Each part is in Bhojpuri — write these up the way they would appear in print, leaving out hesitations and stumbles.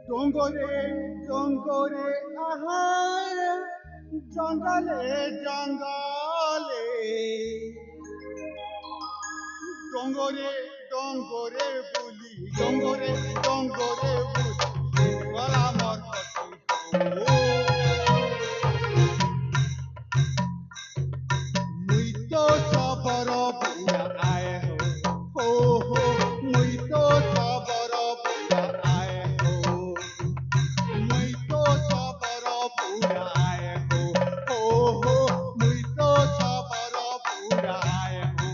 ডোঙ্গরে ডোঙ্গরে আহার জঙ্গলে জঙ্গলে ডোঙ্গরে ডোঙ্গরে বলি ডোঙ্গরে ডোঙ্গরে বলি গলা মর মুই তো সবর বুয়া আয় হো হো মুই তো সবর বুয়া আয় হো মুই তো সবর বুয়া আয় হো হো মুই তো সবর বুয়া আয় হো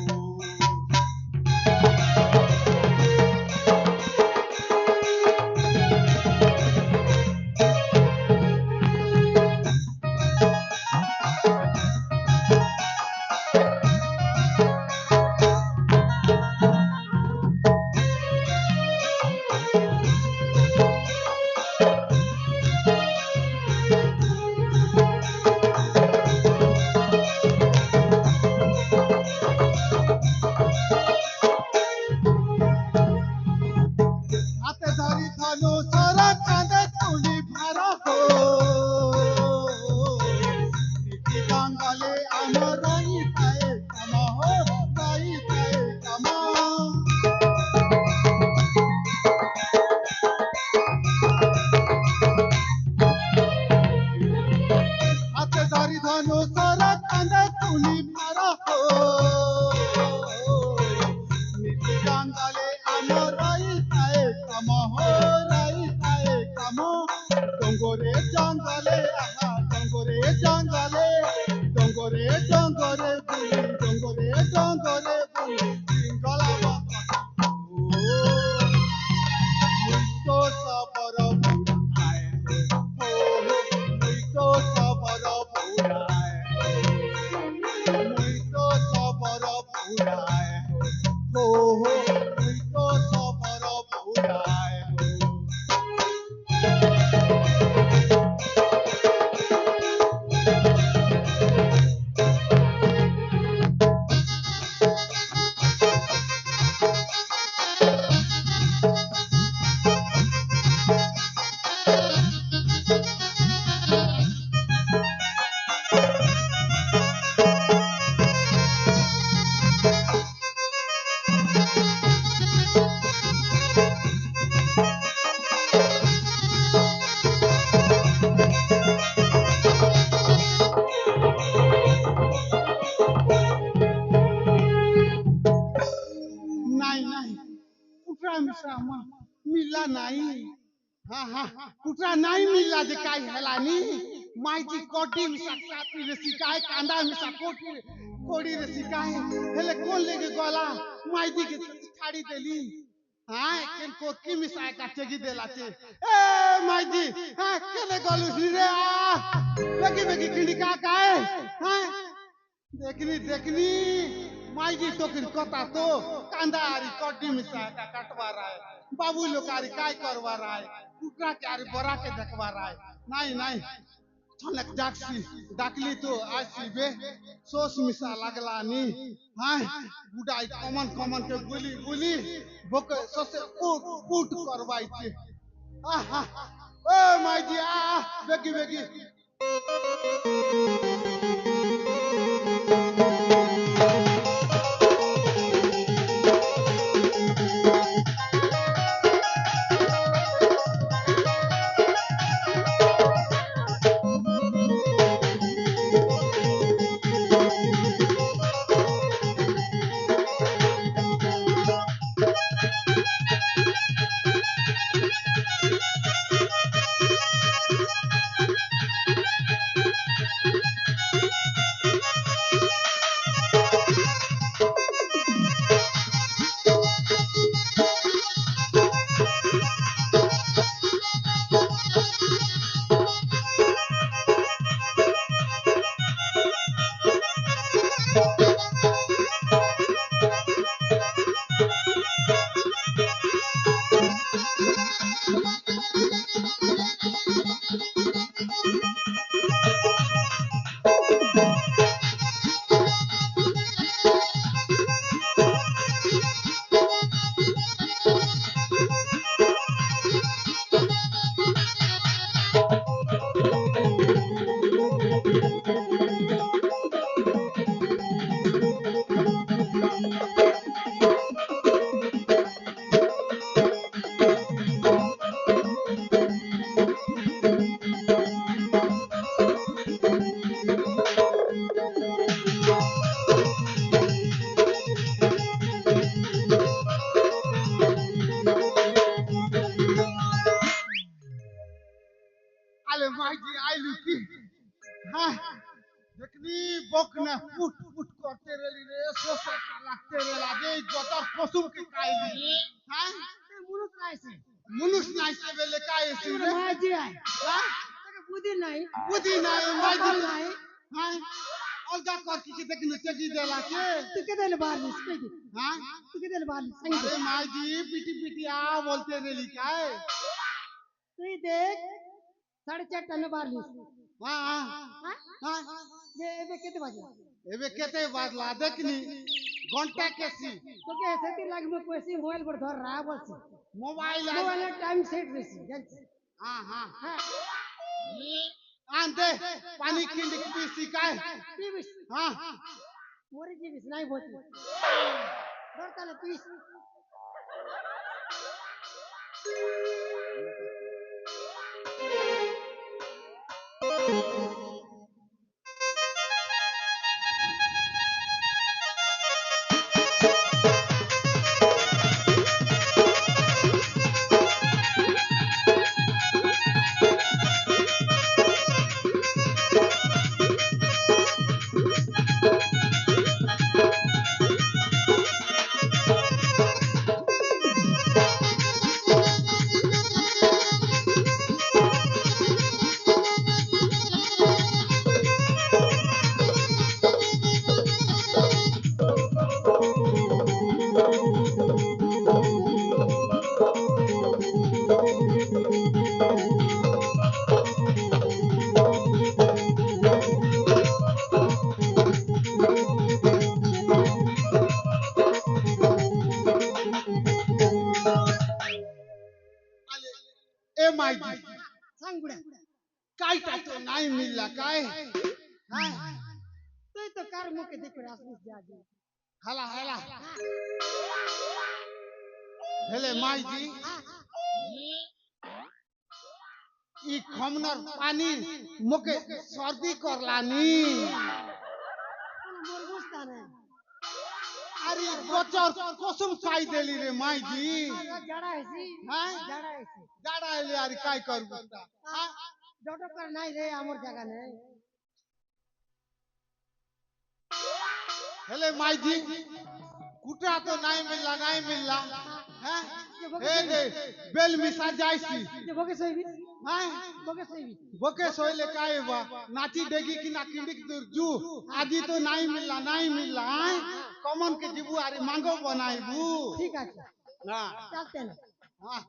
হাতে ধরি ধনু সরা কাঁধে তুলি ভাড়া হো নীতি জঙ্গলে আমার রাই পায়ে কামা হো রাই পায়ে কামা হাতে ধরি ধনু সরা কাঁধে তুলি ভাড়া হো নীতি জঙ্গলে আমার রাই পায়ে কামা হো রাই পায়ে কামা ডোঙ্গরে জঙ্গলে আহা ডোঙ্গরে জঙ্গলে ডোঙ্গরে ডোঙ্গরে বুলি ডোঙ্গরে ডোঙ্গরে বুলি গলা মুই তো সবর বুড়ায় হো হো মুই তো সবর বুড়ায় মুই তো সবর বুড়ায় হো হো মুই তো সবর বুড়ায় নাই নাই কুটরা মিশ্রা মিলা নাই হ্যাঁ হ্যাঁ কুটরা নাই মিলা যে কাই হেলানি মাইজি কোটি মিশা সাথী রে শিকায় কান্দা মিশা কোড়ি রে শিকায় হেলে কোন লেগে গলা মাইজি के ছাড়ি দেলি হ্যাঁ কেন কোকি মিশা কাটেগি দেলাছে এ মাইজি হ্যাঁ কেলে গলু রে বেগি বেগি কিনি কা কায় হ্যাঁ देखनी देखनी माइजी तोकिन कता तो कांदारी कड्डी मिसा का काटवा रहा है बाबू लोकारी काय करवा रहा है कुकरा के आरी बरा के देखवा रहा है नहीं नहीं छनक जाक्सी डाकली तो आसी बे सोस मिसा लगला नी हां बुडाई कमन कमन के गुली गुली भोक ससे कूट कूट करवाई छे आहा ओ माइजी आ बेगी बेगी माइजी आइलू की हाँ देखनी बक ने फुट फुट करते रही रे सोसे लगते रे लागे जतर पशु के काइली हाँ मुनुस काय से मुनुष नाइ से बेले काय से रे माजी आय हाँ बुद्धि नहीं बुद्धि नाइ माइजी अकल नहीं हाँ अलगा कर की देखनी चगी देला के तू किधर बारिश कह दे हाँ तू किधर बारिश अरे माइजी पीटी पीटी आ बोलते रे लिखाए तू ही देख 4.5 टन बारिश हाँ हाँ हाँ ये कितने बजे एबे केते बादला देखनी घंटा केसी तो क्या ऐसे ती लाग में पैसे मोबाइल पर धर रहा बस मोबाइल मोबाइल टाइम सेट रही जान हाँ हाँ हां आंदे पानी किंड की सिकाय पीबिस हाँ मोरी जी बिस नहीं बोलती डरता ले पीस ए माइजी सांग बुड़ा काय तो नहीं मिलला काय हाँ तो कार मुके देख रहा असली जा जी हला हला हेले माइजी ई खमनर पानी मोके सर्दी करलानी मोर गुस्ता ने अरे बचर कसम खाई देली रे माइजी जड़ा है सी हाँ जड़ा है सी जाड़ा ले यार काय करू हाँ डॉक्टर कर नहीं रे हमर जगह ने हेले माइजी कुटा तो नहीं मिलला हैं हे दे बेल मिसा जाइसी ये बोके सोई भी हैं बोके सोई भी बोके सोइले काय बा नाची देगी कि ना किंडिक दूर जू आदि तो नहीं मिलला हैं कमन के जीबू आरे मांगो बनाइबू ठीक है ना चलते ना हां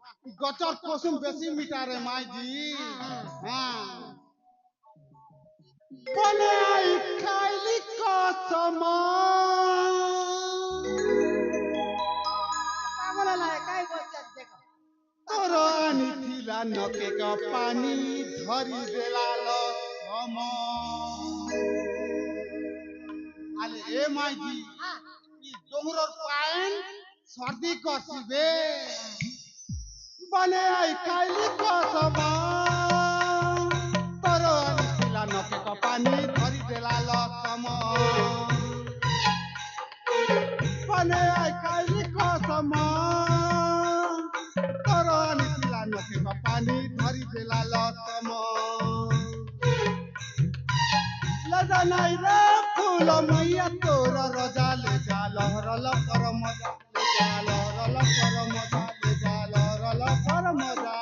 गचर कोसुम बेसी मिटा रे माइजी हां बने आई खाइली कसम बोला ला काय बोलते देखो तोरो आनी थिला नके का पानी धरी देला ल हम आले ए माइजी ई डोंगरर पाइन सर्दी करसिबे बने आई खाइली कसम तोरो आनी थिला नके का पानी धरी देला ल हम बने आई खाइली कसम तोरो आनी थिला नके का पानी धरी देला ल हम लजा नहीं रे फूल मैया तोर रजा ले जा लहरल कर मजा ले जा लहरल कर मजा ले जा लहरल कर मजा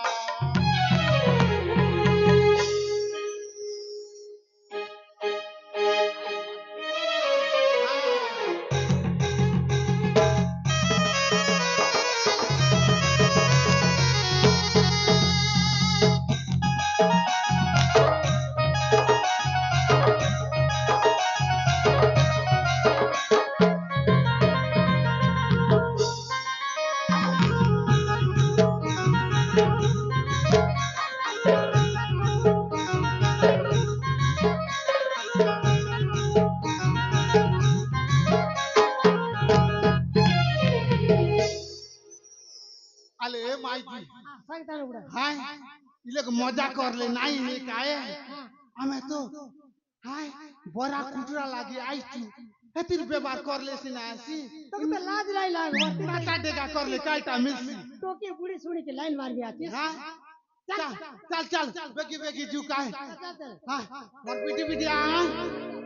आले ए माइजी सांगता ना बुड़ा हाय इले को मजा कर ले नहीं है काए हमें तो हाय बड़ा कुटरा लागे आई तू हेतिर व्यवहार कर ले सिना आसी तो के लाज लाई लाग माता देगा कर ले काईटा मिलसी टोके बुड़ी सुनी के लाइन मार भी आती हां चल चल चल बेगी बेगी झुकाए चल चल हाँ मोर पीटी पीटी आ